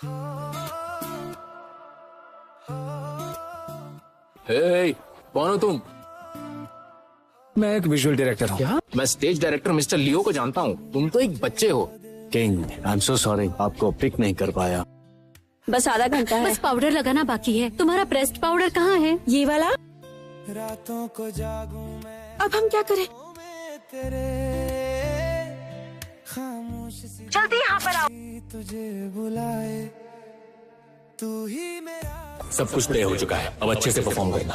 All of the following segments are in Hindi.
हे, कौन हो तुम? मैं एक विजुअल डायरेक्टर हूँ। क्या? मैं स्टेज डायरेक्टर मिस्टर लियो को जानता हूँ। तुम तो एक बच्चे हो। King, I am so sorry, आपको पिक नहीं कर पाया। बस आधा घंटा है। बस पाउडर लगाना बाकी है। तुम्हारा प्रेस्ड पाउडर कहाँ है? ये वाला। अब हम क्या करें? जल्दी यहाँ पर आओ। सब कुछ तय हो चुका है, अब अच्छे से परफॉर्म करना।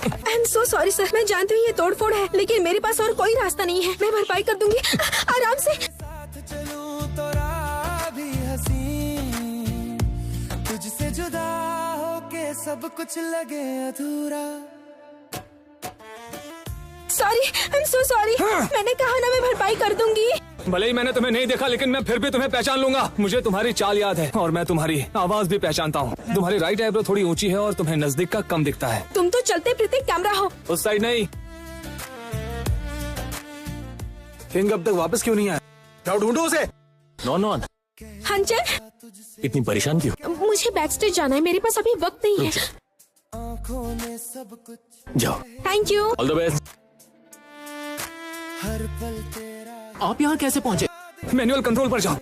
I am so sorry sir, मैं जानती हूँ ये तोड़फोड़ है, लेकिन मेरे पास और कोई रास्ता नहीं है। मैं भरपाई कर दूंगी, आराम से। तुझसे जुदा होके सब कुछ लगे अधूरा। Sorry, I am so sorry. मैंने कहा ना, मैं भरपाई कर दूंगी। भले ही मैंने तुम्हें नहीं देखा, लेकिन मैं फिर भी तुम्हें पहचान लूंगा। मुझे तुम्हारी चाल याद है और मैं तुम्हारी आवाज भी पहचानता हूँ। तुम्हारी राइट आईब्रो थोड़ी ऊंची है और तुम्हें नजदीक का कम दिखता है। तुम तो चलते फिरते कैमरा हो। उस साइड नहीं। किंग अब तक वापस क्यों नहीं आया? जाओ ढूंढो उसे। नॉन हंचन, इतनी परेशान क्यों? मुझे बैक स्टेज जाना है, मेरे पास अभी वक्त नहीं है। जाओ। Thank you. All the best. आप यहाँ कैसे पहुँचे? मैनुअल कंट्रोल पर जाओ।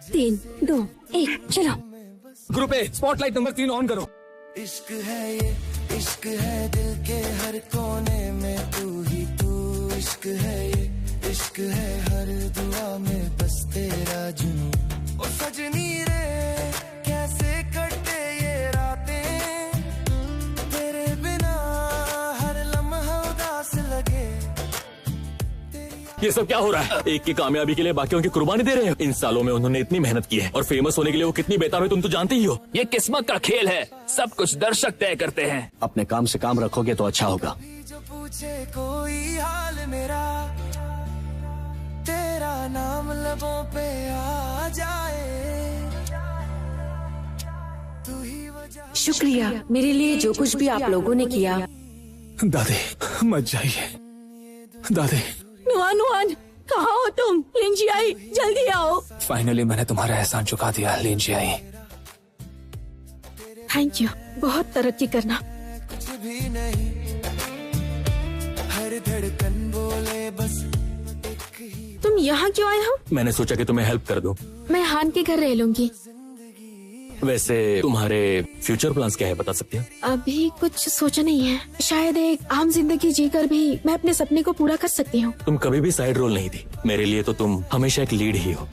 3, 2, 1 चलो। Group A, spotlight number 3 on करो। इश्क है ये, इश्क है दिल के हर कोने में तू ही तू। इश्क है ये, इश्क है हर दुआ में बस तेरा जुनून। ओ सजनी रे, कैसे कटे ये रातें तेरे बिना, हर लम्हा उदास लगे। ये सब क्या हो रहा है? एक की कामयाबी के लिए बाकियों की कुर्बानी दे रहे हैं। इन सालों में उन्होंने इतनी मेहनत की है और फेमस होने के लिए वो कितनी बेताब है तुम तो जानते ही हो। ये किस्मत का खेल है, सब कुछ दर्शक तय करते हैं। अपने काम से काम रखोगे तो अच्छा होगा। जो पूछे कोई हाल मेरा, तेरा नाम लबों पे आ जाए। तू ही वजह। शुक्रिया मेरे लिए जो कुछ भी आप लोगों ने किया। दादी मत जाइए। दादी। नुआन, कहाँ हो तुम? लिंजी आई, जल्दी आओ। फाइनली मैंने तुम्हारा एहसान चुका दिया लिंजी आई। Thank you. बहुत तरक्की करना। कुछ भी नहीं, हर धड़कन बोले बस एक ही। तुम यहाँ क्यों आए हो? मैंने सोचा कि तुम्हें हेल्प कर दूं। मैं हान के घर रह लूंगी। वैसे तुम्हारे फ्यूचर प्लान्स क्या है, बता सकते हैं? अभी कुछ सोचा नहीं है। शायद एक आम जिंदगी जीकर भी मैं अपने सपने को पूरा कर सकती हूँ। तुम कभी भी साइड रोल नहीं थी, मेरे लिए तो तुम हमेशा एक लीड ही हो।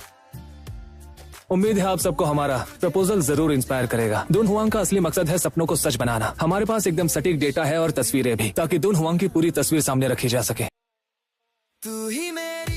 उम्मीद है आप सबको हमारा प्रपोजल जरूर इंस्पायर करेगा। दुन हुआंग का असली मकसद है सपनों को सच बनाना। हमारे पास एकदम सटीक डेटा है और तस्वीरें भी, ताकि दुन हुआंग की पूरी तस्वीर सामने रखी जा सके। तू ही मेरी।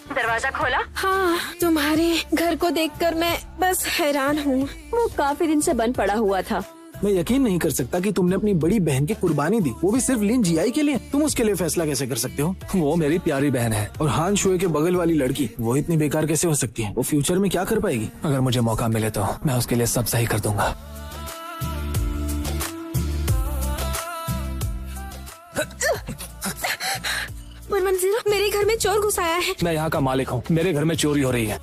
दरवाजा खोला? हाँ, तुम्हारे घर को देखकर मैं बस हैरान हूँ। वो काफी दिन से बंद पड़ा हुआ था। मैं यकीन नहीं कर सकता कि तुमने अपनी बड़ी बहन की कुर्बानी दी, वो भी सिर्फ लिन जियाई के लिए। तुम उसके लिए फैसला कैसे कर सकते हो? वो मेरी प्यारी बहन है। और हान शुए के बगल वाली लड़की, वो इतनी बेकार कैसे हो सकती है? वो फ्यूचर में क्या कर पाएगी? अगर मुझे मौका मिले तो मैं उसके लिए सब सही कर दूंगा। मेरे घर में चोर घुस आया है। मैं यहाँ का मालिक हूँ, मेरे घर में चोरी हो रही है।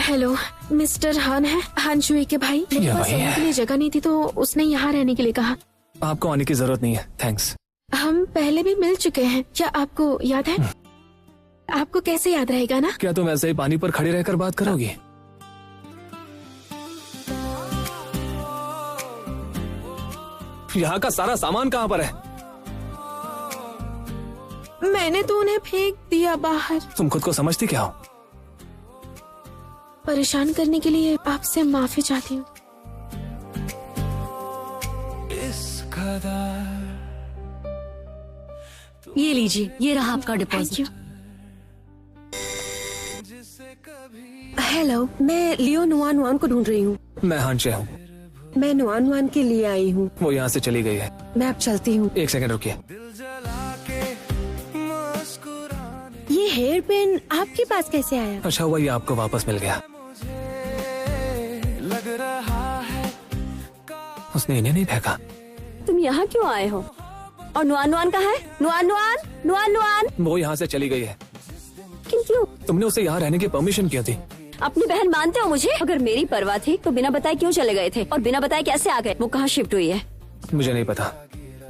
हेलो, मिस्टर हान है? हान शुई के भाई। मेरे पास रहने के लिए जगह नहीं थी तो उसने यहाँ रहने के लिए कहा। आपको आने की जरूरत नहीं है, थैंक्स। हम पहले भी मिल चुके हैं, क्या आपको याद है? आपको कैसे याद रहेगा ना? क्या तुम ऐसे ही पानी पर खड़े रहकर बात करोगी? यहाँ का सारा सामान कहाँ पर है? मैंने तो उन्हें फेंक दिया बाहर। तुम खुद को समझती क्या हो? परेशान करने के लिए आपसे माफी चाहती हूँ। ये लीजिए, ये रहा आपका डिपॉजिट। हेलो, मैं लियो नुआन को ढूंढ रही हूँ। मैं हानचे हूँ। मैं नुआन के लिए आई हूँ। वो यहाँ से चली गई है। मैं अब चलती हूँ। एक सेकंड रुकिए। ये हेयर पिन आपके पास कैसे आया? अच्छा हुआ ये आपको वापस मिल गया। लग रहा है उसने इन्हें नहीं फेंका। तुम यहाँ क्यों आए हो? और नुआन कहाँ है? नुआन। वो यहाँ से चली गई है। लेकिन क्यों? तुमने उसे यहाँ रहने की परमिशन क्यों दी? अपनी बहन मानते हो मुझे? अगर मेरी परवाह थी तो बिना बताए क्यों चले गए थे, और बिना बताए कैसे आ गए? वो कहाँ शिफ्ट हुई है? मुझे नहीं पता।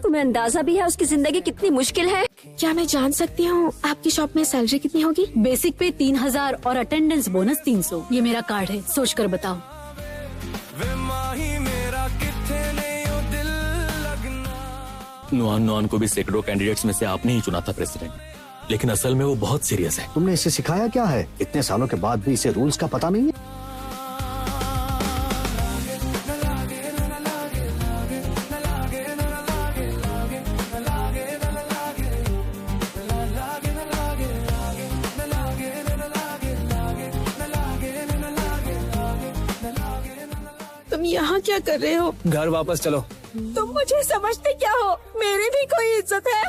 तुम्हें अंदाजा भी है उसकी जिंदगी कितनी मुश्किल है? क्या मैं जान सकती हूँ आपकी शॉप में सैलरी कितनी होगी? बेसिक पे 3000 और अटेंडेंस बोनस 300। ये मेरा कार्ड है, सोच कर बताओ। नुआन को भी सैकड़ों कैंडिडेट्स में से आपने ही चुना था प्रेसिडेंट, लेकिन असल में वो बहुत सीरियस है। तुमने इसे सिखाया क्या है? इतने सालों के बाद भी इसे रूल्स का पता नहीं है। तुम यहाँ क्या कर रहे हो? घर वापस चलो। तुम मुझे समझते क्या हो? मेरी भी कोई इज्जत है?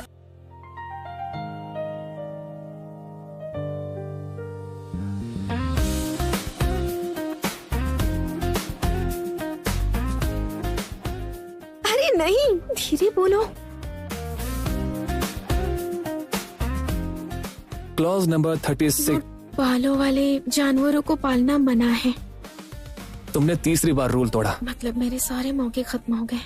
अरे नहीं, धीरे बोलो। Clause number 36। बालों वाले जानवरों को पालना मना है। तुमने तीसरी बार रूल तोड़ा। मतलब मेरे सारे मौके खत्म हो गए।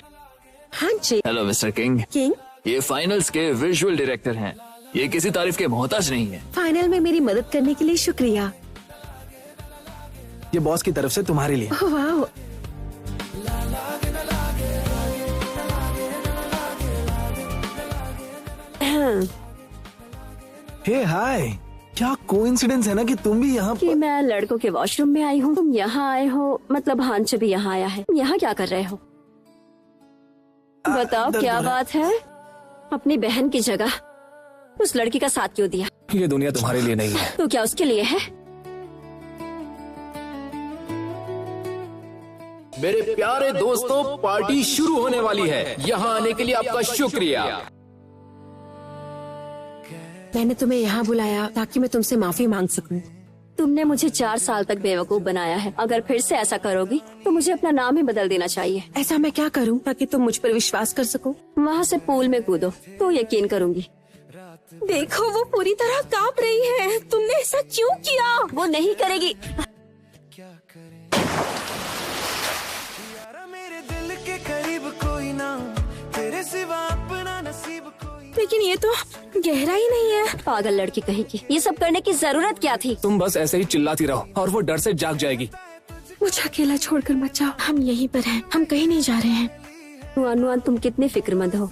हाँ जी। Hello mister King. किंग? ये फाइनल्स के विजुअल डायरेक्टर हैं। ये किसी तारीफ के मोहताज नहीं है। फाइनल में मेरी मदद करने के लिए शुक्रिया। ये बॉस की तरफ से तुम्हारे लिए। वाह, हे हाय, क्या कोइंसिडेंस है ना कि तुम भी यहाँ कि मैं लड़कों के वॉशरूम में आई हूँ, तुम यहाँ आए हो, मतलब हांच भी यहाँ आया है। यहाँ क्या कर रहे हो? बताओ क्या बात है? अपनी बहन की जगह उस लड़की का साथ क्यों दिया? ये दुनिया तुम्हारे लिए नहीं है। तो क्या उसके लिए है? मेरे प्यारे दोस्तों, पार्टी शुरू होने वाली है। यहाँ आने के लिए आपका शुक्रिया। मैंने तुम्हें यहाँ बुलाया ताकि मैं तुमसे माफी मांग सकूं। तुमने मुझे 4 साल तक बेवकूफ बनाया है। अगर फिर से ऐसा करोगी तो मुझे अपना नाम ही बदल देना चाहिए। ऐसा मैं क्या करूं ताकि तुम मुझ पर विश्वास कर सको? वहाँ से पूल में कूदो तो यकीन करूंगी। देखो वो पूरी तरह कांप रही है। तुमने ऐसा क्यों किया? वो नहीं करेगी। मेरे दिल के करीब कोई ना, तेरे सिवा अपना नसीब कोई। लेकिन ये तो गहरा ही नहीं है। पागल लड़की कहीं की, ये सब करने की जरूरत क्या थी? तुम बस ऐसे ही चिल्लाती रहो और वो डर से जाग जाएगी। मुझे अकेला छोड़कर मत जाओ। हम यहीं पर हैं, हम कहीं नहीं जा रहे हैं। नुआन, तुम कितने फिक्रमंद हो।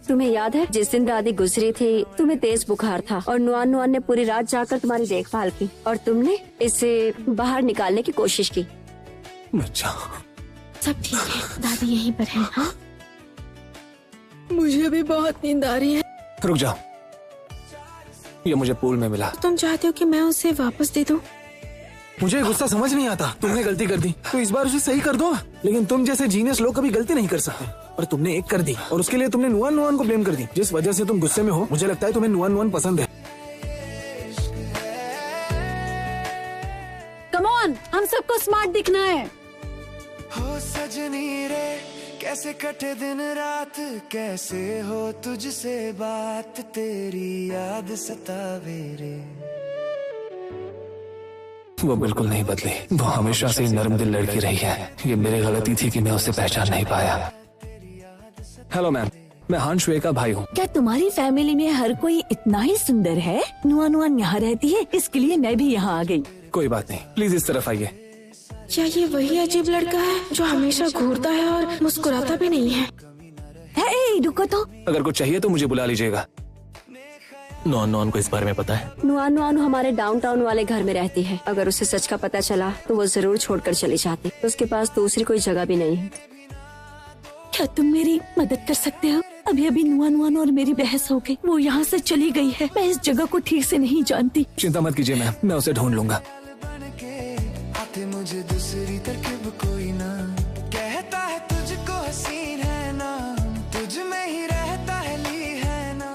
तुम्हें याद है जिस दिन दादी गुजरी थी, तुम्हें तेज बुखार था और नुआन ने पूरी रात जाकर तुम्हारी देखभाल की और तुमने इसे बाहर निकालने की कोशिश की। सब ठीक है, दादी यहीं पर है। हाँ? मुझे भी बहुत नींद आ रही है। रुक जाओ, ये मुझे पूल में मिला। तुम चाहते हो कि मैं उसे वापस दे दूं? मुझे गुस्सा समझ नहीं आता। तुमने गलती कर दी तो इस बार उसे सही कर दो। लेकिन तुम जैसे जीनियस लोग कभी गलती नहीं कर सकते, और तुमने एक कर दी और उसके लिए तुमने नुआन को ब्लेम कर दी। जिस वजह से तुम गुस्से में हो, मुझे लगता है तुम्हें नुआन पसंद है। कम ऑन, हम सबको स्मार्ट दिखना है। हो सजनी रे, कैसे कटे दिन रात, कैसे हो तुझसे बात, तेरी याद सतावे रे। वो बिल्कुल नहीं बदली। वो हमेशा से नरम दिल लड़की रही है। ये मेरी गलती थी कि मैं उसे पहचान नहीं पाया। हेलो मैम, मैं हान शुए का भाई हूँ। क्या तुम्हारी फैमिली में हर कोई इतना ही सुंदर है? नुआन यहाँ रहती है, इसके लिए मैं भी यहाँ आ गई। कोई बात नहीं, प्लीज इस तरफ आइए। क्या ये वही अजीब लड़का है जो हमेशा घूरता है और मुस्कुराता भी नहीं है? रुको तो। अगर कुछ चाहिए तो मुझे बुला लीजिएगा। नुआन को इस बारे में पता है? नुआन हमारे डाउनटाउन वाले घर में रहती है। अगर उसे सच का पता चला तो वो जरूर छोड़कर चली जाती। उसके पास दूसरी कोई जगह भी नहीं है। क्या तुम मेरी मदद कर सकते हो? अभी अभी नुआन और मेरी बहस हो गई। वो यहाँ से चली गई है। मैं इस जगह को ठीक से नहीं जानती। चिंता मत कीजिए मैम, मैं उसे ढूंढ लूंगा। आते मुझे दूसरी तरकीब कोई ना, कहता है तुझको हसीन है ना, तुझ में ही रहता है ली है ना।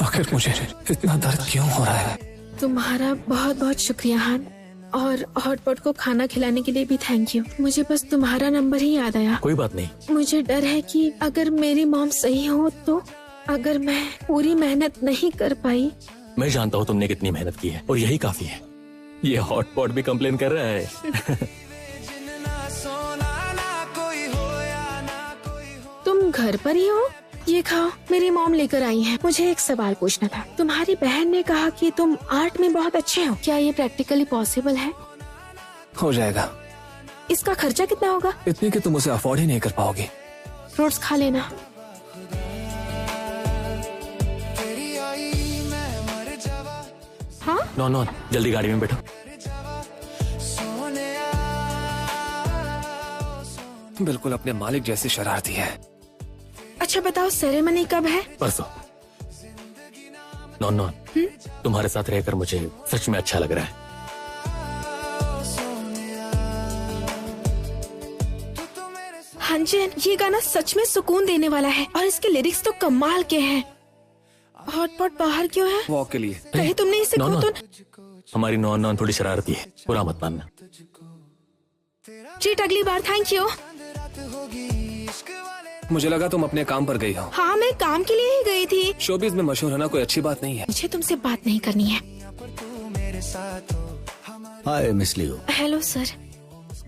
आखिर मुझे इतना दर्द क्यों हो रहा है? तुम्हारा बहुत बहुत शुक्रिया हान, और हॉटपॉट को खाना खिलाने के लिए भी थैंक यू। मुझे बस तुम्हारा नंबर ही याद आया। कोई बात नहीं। मुझे डर है कि अगर मेरी मॉम सही हो तो, अगर मैं पूरी मेहनत नहीं कर पाई मैं जानता हूँ तुमने कितनी मेहनत की है और यही काफी है। ये हॉटपॉट भी कंप्लेन कर रहा है। तुम घर पर ही हो? ये खाओ, मेरी मॉम लेकर आई है। मुझे एक सवाल पूछना था। तुम्हारी बहन ने कहा कि तुम आर्ट में बहुत अच्छे हो, क्या ये प्रैक्टिकली पॉसिबल है? हो जाएगा। इसका खर्चा कितना होगा? इतनी कि तुम उसे अफोर्ड ही नहीं कर पाओगी। फ्रूट्स खा लेना। हाँ? नॉन जल्दी गाड़ी में बैठो। बिल्कुल अपने मालिक जैसी शरारती है। अच्छा बताओ, सेरेमनी कब है? परसों। नॉन तुम्हारे साथ रहकर मुझे सच में अच्छा लग रहा है। हाँ जी, ये गाना सच में सुकून देने वाला है और इसके लिरिक्स तो कमाल के हैं। हॉटपॉट बाहर क्यों है? वॉक के लिए। कहीं तुमने इसे नॉन हमारी नॉन थोड़ी शरारती है, बुरा मत मानना। ट्रीट अगली बार, थैंक यू। मुझे लगा तुम अपने काम पर गई हो। हाँ, मैं काम के लिए ही गई थी। शोबिज में मशहूर होना कोई अच्छी बात नहीं है। मुझे तुमसे बात नहीं करनी है। Hi miss Leo. Hello sir.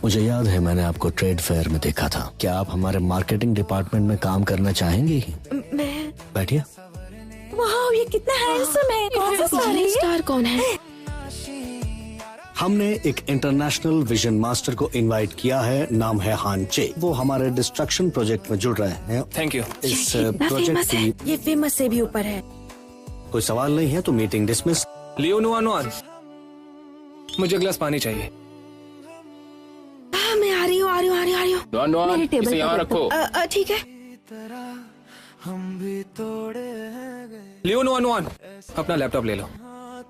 मुझे याद है मैंने आपको ट्रेड फेयर में देखा था। क्या आप हमारे मार्केटिंग डिपार्टमेंट में काम करना चाहेंगी? मैं। बैठिए। वाह, ये कितना हैंडसम है। कौन सा स्टार है ये? स्टार कौन है? हमने एक इंटरनेशनल विजन मास्टर को इनवाइट किया है, नाम है हान चे। वो हमारे डिस्ट्रक्शन प्रोजेक्ट में जुड़ रहे हैं। Thank you. इस इतना प्रोजेक्ट फेमस है? की ये फेमस से भी ऊपर है। कोई सवाल नहीं है तो मीटिंग डिसमिस। लियो नुआन, मुझे ग्लास पानी चाहिए। मैं आ रही हूँ। मेरे टेबल इसे यहाँ पर रखो। ठीक है। हम भी तोड़े गए, लियो नुआन, अपना लैपटॉप ले लो।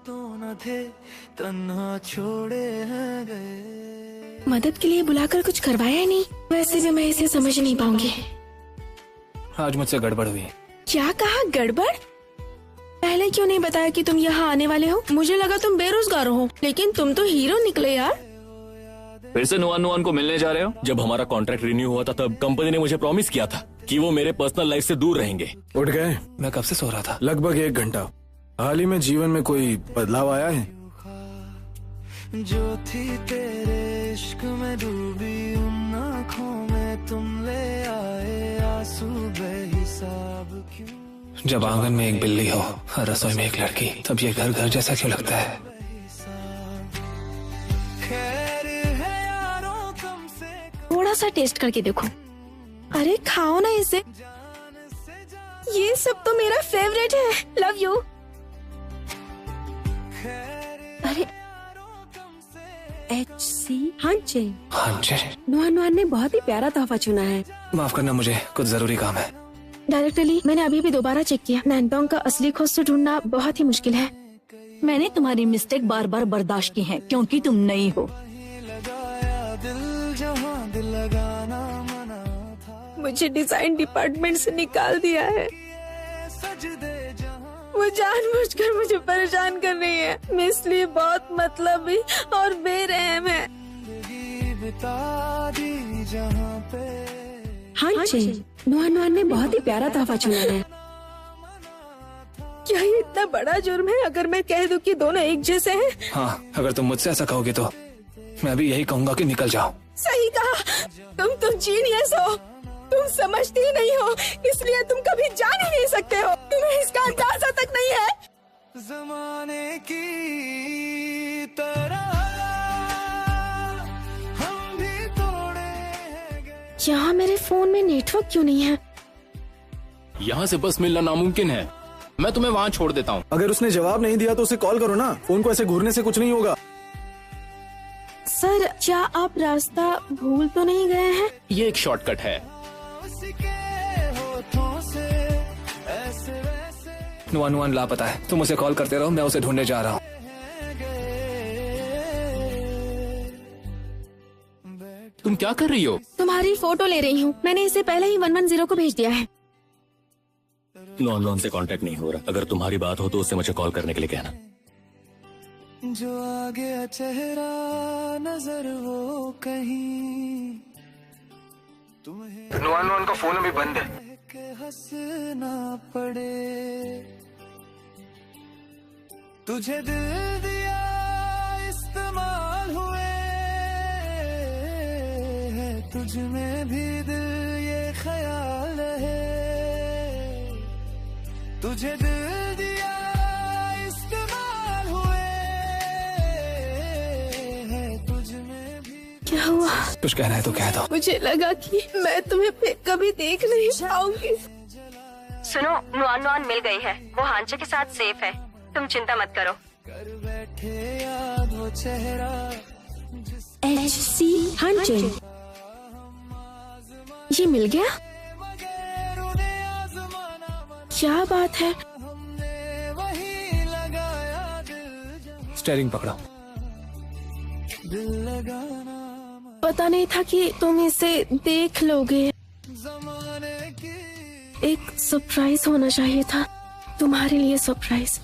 तो न थे तन्हा छोड़े गए। मदद के लिए बुलाकर कुछ करवाया ही नहीं। वैसे भी मैं इसे समझ नहीं पाऊंगी। आज मुझसे गड़बड़ हुई। क्या कहा? गड़बड़? पहले क्यों नहीं बताया कि तुम यहाँ आने वाले हो? मुझे लगा तुम बेरोजगार हो, लेकिन तुम तो हीरो निकले यार। फिर से नुआन को मिलने जा रहे हो? जब हमारा कॉन्ट्रैक्ट रिन्यू हुआ था तब कंपनी ने मुझे प्रॉमिस किया था कि वो मेरे पर्सनल लाइफ से दूर रहेंगे। उठ गए? मैं कब से सो रहा था? लगभग 1 घंटा। हाल ही में जीवन में कोई बदलाव आया है? जो थी तेरे इश्क में डूबी उन आँखों में तुम ले आए आंसू बेहिसाब क्यों। जब आंगन में एक बिल्ली हो और रसोई में एक लड़की, तब ये घर घर जैसा क्यों लगता है? खैर है यारों तुमसे थोड़ा सा टेस्ट करके देखो। अरे खाओ ना इसे। ये सब तो मेरा फेवरेट है। Love you. अरे HC हाँ जी। हाँ जी। नुआन ने बहुत ही प्यारा तोहफा चुना है। माफ करना, मुझे कुछ जरूरी काम है। डायरेक्टली मैंने अभी भी दोबारा चेक किया। नैनटोंग का असली खोज से ढूंढना बहुत ही मुश्किल है। मैंने तुम्हारी मिस्टेक बार बार बर्दाश्त की है क्योंकि तुम नई हो। लगाया दिल जहाँ दिल लगाना मना था। मुझे डिजाइन डिपार्टमेंट से निकाल दिया है। सजदे जहाँ वो जानबूझकर मुझे परेशान कर रही है। मैं इसलिए बहुत मतलबी और बेरहम है। जिंदगी बिता दी जहाँ पे हाँ जी। नुआन ने बहुत ही प्यारा तोहफा चुना है। क्या ये इतना बड़ा जुर्म है अगर मैं कह दूं कि दोनों एक जैसे हैं? हाँ, अगर तुम मुझसे ऐसा कहोगे तो मैं भी यही कहूंगा कि निकल जाओ। सही कहा। तुम तो जीनियस हो। तुम समझती ही नहीं हो, इसलिए तुम कभी जान ही नहीं सकते हो। तुम्हें इसका अंदाजा तक नहीं है। जमाने की तरह हम भी तोड़े गए। यहाँ मेरे फोन में नेटवर्क क्यों नहीं है? यहाँ से बस मिलना नामुमकिन है। मैं तुम्हें वहाँ छोड़ देता हूँ। अगर उसने जवाब नहीं दिया तो उसे कॉल करो ना। फोन को ऐसे घूरने से कुछ नहीं होगा। सर, क्या आप रास्ता भूल तो नहीं गए हैं? ये एक शॉर्टकट है। उसके होठों से ऐसे वैसे नुआन लापता है। तुम उसे कॉल करते रहो, मैं उसे ढूंढने जा रहा हूँ। तुम क्या कर रही हो? तुम्हारी फोटो ले रही हूँ। मैंने इसे पहले ही 110 को भेज दिया है। नॉन से कांटेक्ट नहीं हो रहा। अगर तुम्हारी बात हो तो उससे मुझे कॉल करने के लिए कहना। जो आ गया चेहरा नजर वो कहीं तुम्हें नुआन का फोन अभी बंद है। के हंसना पड़े तुझे दिल दिया इस्तेमाल हुए है, तुझ में भी दिल ये ख्याल है, तुझे दिल दिया इस्तेमाल हुए है, तुझ में भी। क्या हुआ? कुछ कहना है तो कह दो। मुझे लगा कि मैं तुम्हें फिर कभी देख नहीं पाऊंगी। सुनो, नुआन नुआन मिल गई है, वो हांचे के साथ सेफ है, तुम चिंता मत करो। कर बैठे याद वो चेहरा HC हांचे, ये मिल गया? बगैर उन्हें आजमाना, क्या बात है? हमने वही लगाया दिल, स्टीयरिंग पकड़ो। दिल लगाना पता नहीं था कि तुम इसे देख लोगे। जमाने की। एक सरप्राइज होना चाहिए था, तुम्हारे लिए सरप्राइज।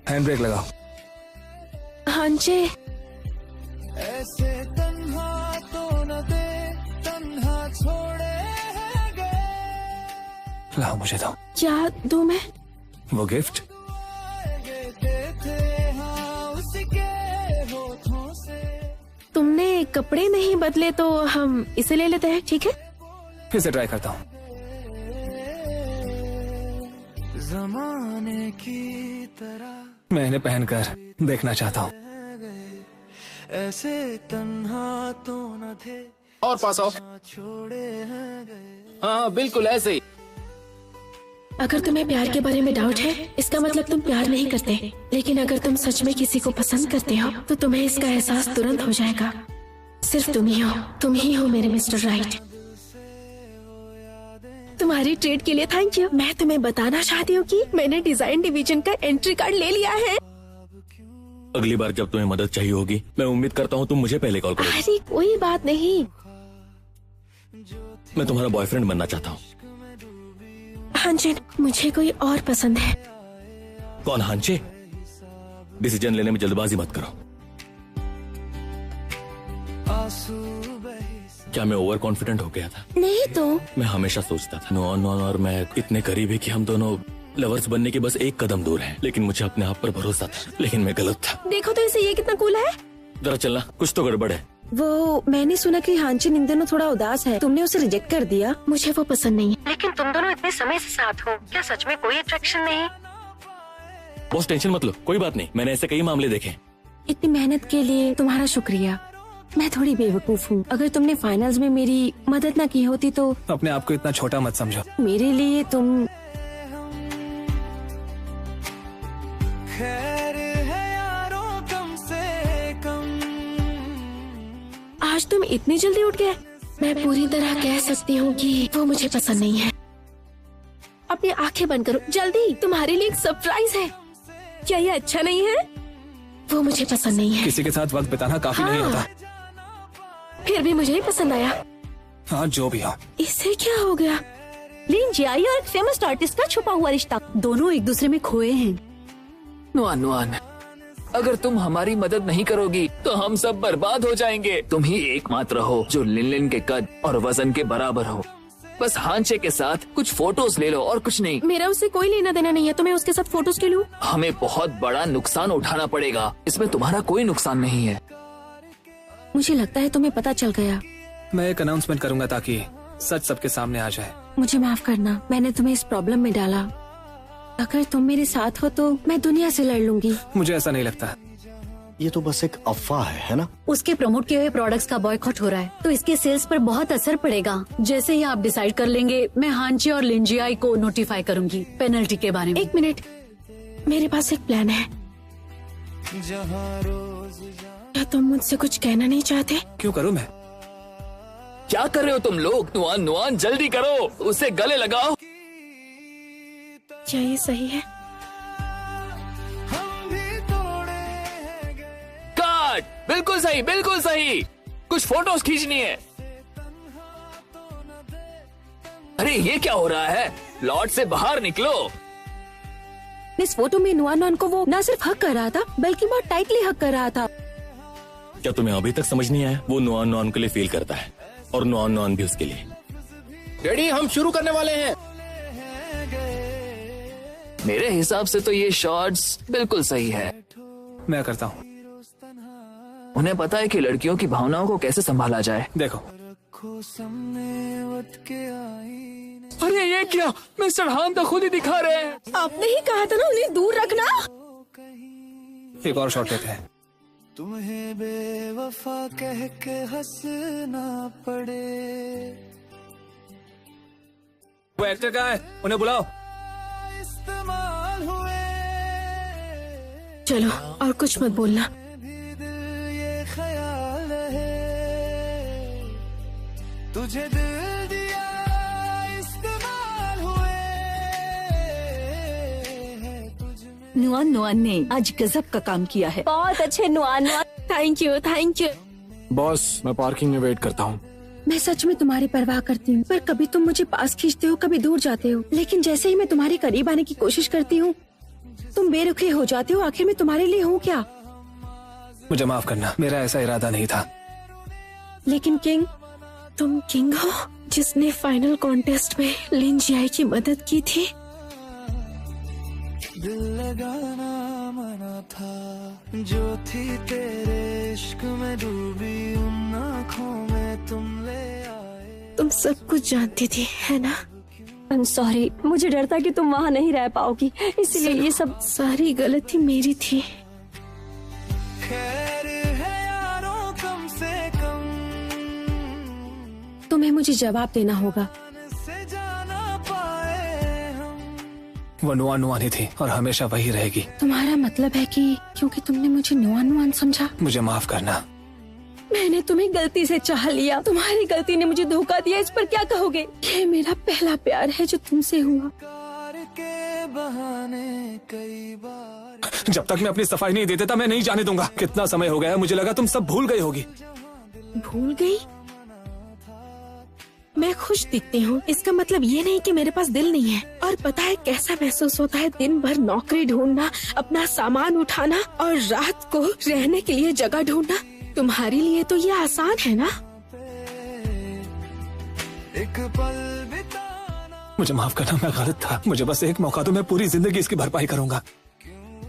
हैंड ब्रेक लगाओ। हांचे, ऐसे तन्हा तो न दे, तन्हा छोड़े है गए, लाओ मुझे दो। क्या दूं मैं? वो गिफ्ट। देते थे हाँ उसके होठों से। तुमने कपड़े नहीं बदले तो हम इसे ले लेते हैं, ठीक है? फिर से ट्राई करता हूँ। जमाने की तरह मैं इन्हें पहनकर देखना चाहता हूँ। ऐसे तन्हा तो न थे, और पास ऑफ। छोड़े हैं गए। हाँ बिल्कुल ऐसे ही। अगर तुम्हें प्यार के बारे में डाउट है, इसका मतलब तुम प्यार नहीं करते। लेकिन अगर तुम सच में किसी को पसंद करते हो तो तुम्हें इसका एहसास तुरंत हो जाएगा। सिर्फ तुम ही हो मेरे मिस्टर राइट। तुम्हारी ट्रीट के लिए थैंक यू। मैं तुम्हें बताना चाहती हूँ कि मैंने डिजाइन डिवीजन का एंट्री कार्ड ले लिया है। अगली बार जब तुम्हें मदद चाहिए होगी, मैं उम्मीद करता हूँ तुम मुझे पहले कॉल करोगे। अरे कोई बात नहीं। मैं तुम्हारा बॉयफ्रेंड बनना चाहता हूँ। हांचे, मुझे कोई और पसंद है। कौन हांचे? डिसीजन लेने में जल्दबाजी मत करो। क्या मैं ओवर कॉन्फिडेंट हो गया था? नहीं तो। मैं हमेशा सोचता था नुआन और मैं इतने करीब है कि हम दोनों लवर्स बनने के बस एक कदम दूर हैं। लेकिन मुझे अपने आप पर भरोसा था, लेकिन मैं गलत था। देखो तो इसे, ये कितना कूल है। जरा चलना, कुछ तो गड़बड़ है। वो मैंने सुना कि हांचे इन दिनों थोड़ा उदास है, तुमने उसे रिजेक्ट कर दिया। मुझे वो पसंद नहीं है। लेकिन तुम दोनों इतने समय से साथ हो, क्या सच में कोई अट्रैक्शन नहीं? बॉस टेंशन मत लो, कोई बात नहीं। मैंने ऐसे कई मामले देखे। इतनी मेहनत के लिए तुम्हारा शुक्रिया। मैं थोड़ी बेवकूफ हूँ, अगर तुमने फाइनल्स में मेरी मदद न की होती तो। अपने आप को इतना छोटा मत समझो। मेरे लिए तुम खैर है यारों कम से कम। आज तुम इतनी जल्दी उठ गए। मैं पूरी तरह कह सकती हूँ कि वो मुझे पसंद नहीं है। अपनी आंखें बंद करो जल्दी, तुम्हारे लिए एक सरप्राइज है। क्या ये अच्छा नहीं है? वो मुझे पसंद नहीं है। किसी के साथ वक्त बिताना काफी नहीं होता। फिर भी मुझे ही पसंद आया। हाँ जो भी हो। इसे क्या हो गया? लिन जियाई और एक फेमस आर्टिस्ट का छुपा हुआ रिश्ता, दोनों एक दूसरे में खोए हैं। नुआन नुआन, अगर तुम हमारी मदद नहीं करोगी तो हम सब बर्बाद हो जाएंगे। तुम ही एकमात्र हो जो लिन के कद और वजन के बराबर हो। बस हांचे के साथ कुछ फोटोज ले लो और कुछ नहीं। मेरा उससे कोई लेना देना नहीं है, तो मैं उसके साथ फोटोज क्यों लूं? हमें बहुत बड़ा नुकसान उठाना पड़ेगा, इसमें तुम्हारा कोई नुकसान नहीं है। मुझे लगता है तुम्हें पता चल गया। मैं एक अनाउंसमेंट करूंगा ताकि सच सबके सामने आ जाए। मुझे माफ करना, मैंने तुम्हें इस प्रॉब्लम में डाला। अगर तुम मेरे साथ हो तो मैं दुनिया से लड़ लूंगी। मुझे ऐसा नहीं लगता। ये तो बस एक अफवाह है ना? उसके प्रमोट किए हुए प्रोडक्ट्स का बॉयकॉट हो रहा है, तो इसके सेल्स पर बहुत असर पड़ेगा। जैसे ही आप डिसाइड कर लेंगे, मैं हांचे और लिंजियाई को नोटिफाई करूंगी पेनल्टी के बारे में। एक मिनट, मेरे पास एक प्लान है। क्या तुम मुझसे कुछ कहना नहीं चाहते? क्यों करूं मैं? क्या कर रहे हो तुम लोग? नुआन नुआन जल्दी करो, उसे गले लगाओ। क्या ये सही है? काट, बिल्कुल सही, बिल्कुल सही। कुछ फोटोज खींचनी है। अरे ये क्या हो रहा है? लॉट से बाहर निकलो। इस फोटो में नुआन नुआन को वो न सिर्फ हक कर रहा था, बल्कि बहुत टाइटली हक कर रहा था। क्या तुम्हें अभी तक समझ नहीं आया? वो नुआन के लिए फील करता है और नुआन भी उसके लिए। रेडी, हम शुरू करने वाले हैं। मेरे हिसाब से तो ये शॉट्स बिल्कुल सही है। मैं करता हूँ। उन्हें पता है कि लड़कियों की भावनाओं को कैसे संभाला जाए। देखो। अरे ये क्या, मिस्टर हान तो खुद ही दिखा रहे हैं। आपने ही कहा था ना उन्हें दूर रखना। एक और शॉट लेते हैं। तुम्हें बेवफा कह के हंसना पड़े। वो एक्टर कहाँ है? उन्हें बुलाओ। इस्तेमाल हुए चलो और कुछ मत बोलना। भी दिल ये ख्याल है, तुझे दिल दिया इस्तेमाल हुए हैं तुझमें। नुआन नुआन ने आज गजब का काम किया है। बहुत अच्छे नुआन। Thank you thank you. Boss, मैं पार्किंग में वेट करता हूँ। मैं सच में तुम्हारी परवाह करती हूँ, पर कभी तुम मुझे पास खींचते हो, कभी दूर जाते हो। लेकिन जैसे ही मैं तुम्हारे करीब आने की कोशिश करती हूँ, तुम बेरुखे हो जाते हो। आखिर मैं तुम्हारे लिए हूँ क्या? मुझे माफ करना, मेरा ऐसा इरादा नहीं था। लेकिन किंग, तुम किंग हो जिसने फाइनल कॉन्टेस्ट में लिन जियाई की मदद की थी। दिल लगाना मना था, जो थी तेरे इश्क में डूबी उन आँखों में तुम ले आए। तुम सब कुछ जानती थी, है ना? I'm sorry, मुझे डर था कि तुम वहाँ नहीं रह पाओगी, इसलिए ये सब। सारी गलती मेरी थी। खैर है यारों कम से कम, तुम्हें मुझे जवाब देना होगा। से जाना पाए हम। वो नुआन नुआन ही थी और हमेशा वही रहेगी। तुम्हारा मतलब है कि क्योंकि तुमने मुझे नुआन नुआन समझा? मुझे माफ करना। मैंने तुम्हें गलती से चाह लिया, तुम्हारी गलती ने मुझे धोखा दिया। इस पर क्या कहोगे? ये मेरा पहला प्यार है जो तुमसे हुआ। के बहाने कई बार। जब तक मैं अपनी सफाई नहीं दे देता मैं नहीं जाने दूंगा। कितना समय हो गया है, मुझे लगा तुम सब भूल गई होगी। भूल गई? मैं खुश दिखती हूँ, इसका मतलब ये नहीं कि मेरे पास दिल नहीं है। और पता है कैसा महसूस होता है दिन भर नौकरी ढूंढना, अपना सामान उठाना और रात को रहने के लिए जगह ढूंढना। तुम्हारे लिए तो ये आसान है ना? एक पल बिताना। मुझे माफ करना, मैं गलत था। मुझे बस एक मौका दो, मैं पूरी जिंदगी इसकी भरपाई करूंगा।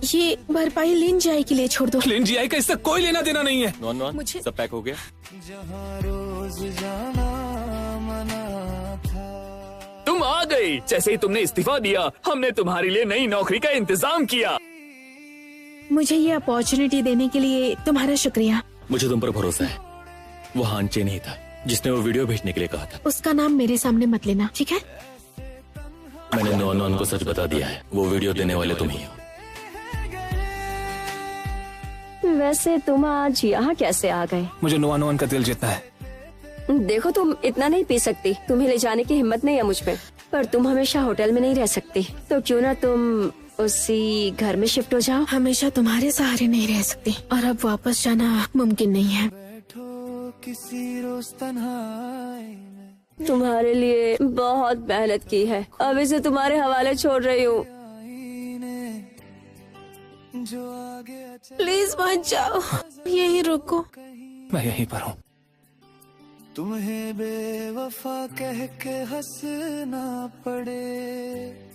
ये भरपाई लिन जियाई के लिए छोड़ दो। लिन जियाई का इससे कोई लेना देना नहीं है। मुझे सब पैक हो गया? जहाँ रोज जाना मना था। तुम आ गई। जैसे ही तुमने इस्तीफा दिया, हमने तुम्हारे लिए नई नौकरी का इंतजाम किया। मुझे ये अपॉर्चुनिटी देने के लिए तुम्हारा शुक्रिया। मुझे तुम पर भरोसा है। वो हानचे नहीं था जिसने वो वीडियो भेजने के लिए कहा था। उसका नाम मेरे सामने मत लेना, ठीक है? मैंने नुआन को सच बता दिया है, वो वीडियो देने वाले तुम ही हो। वैसे तुम आज यहाँ कैसे आ गए? मुझे नुआन का दिल जीतना है। देखो, तुम इतना नहीं पी सकती, तुम्हें ले जाने की हिम्मत नहीं है मुझ में। पर तुम हमेशा होटल में नहीं रह सकती, तो क्यों ना तुम उसी घर में शिफ्ट हो जाओ। हमेशा तुम्हारे सहारे नहीं रह सकती और अब वापस जाना मुमकिन नहीं है। बैठो किसी रोज तन्हाई में, तुम्हारे लिए बहुत मेहनत की है, अब इसे तुम्हारे हवाले छोड़ रही हूँ। जो आगे प्लीज मत जाओ, यही रुको। मैं यहीं पर हूँ। तुम्हें बेवफा कह के हंसना पड़े,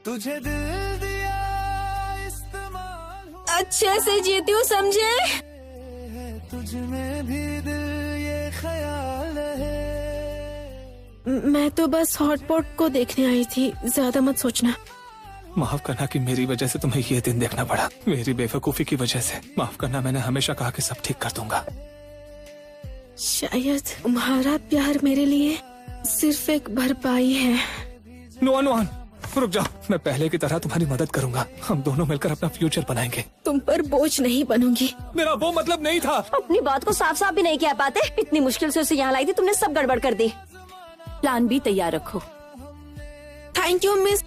तुझे दिल दिया इस्तेमाल अच्छे से जीती हूँ, समझे? है तुझ में भी दिल ये ख्याल है। मैं तो बस हॉटपॉट को देखने आई थी, ज्यादा मत सोचना। माफ करना कि मेरी वजह से तुम्हें ये दिन देखना पड़ा, मेरी बेवकूफी की वजह से। माफ करना, मैंने हमेशा कहा कि सब ठीक कर दूंगा। शायद तुम्हारा प्यार मेरे लिए सिर्फ एक भरपाई है। नुआन रुक जाओ, मैं पहले की तरह तुम्हारी मदद करूंगा। हम दोनों मिलकर अपना फ्यूचर बनाएंगे। तुम पर बोझ नहीं बनूंगी। मेरा वो मतलब नहीं था। अपनी बात को साफ साफ भी नहीं कह पाते। इतनी मुश्किल से उसे यहाँ लाई थी, तुमने सब गड़बड़ कर दी। प्लान भी तैयार रखो। Thank you miss.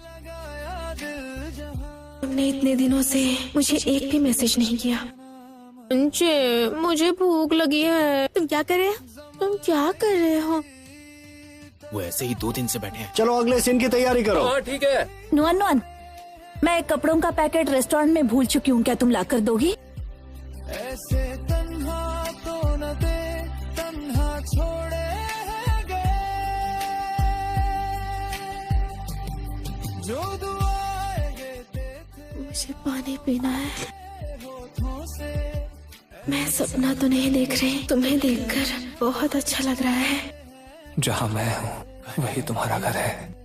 तुमने इतने दिनों से मुझे एक भी मैसेज नहीं किया। मुझे भूख लगी है। तुम क्या कर रहे हो? वो ऐसे ही 2 दिन से बैठे हैं। चलो अगले सीन की तैयारी करो। हाँ ठीक है। नुआन, मैं कपड़ों का पैकेट रेस्टोरेंट में भूल चुकी हूँ, क्या तुम ला कर दोगी? ऐसे तन्हा तो न दे, तन्हा छोड़े गए, जो मुझे पानी पीना है। मैं सपना तो नहीं देख रही, तुम्हें देखकर बहुत अच्छा लग रहा है। जहाँ मैं हूँ वही तुम्हारा घर है।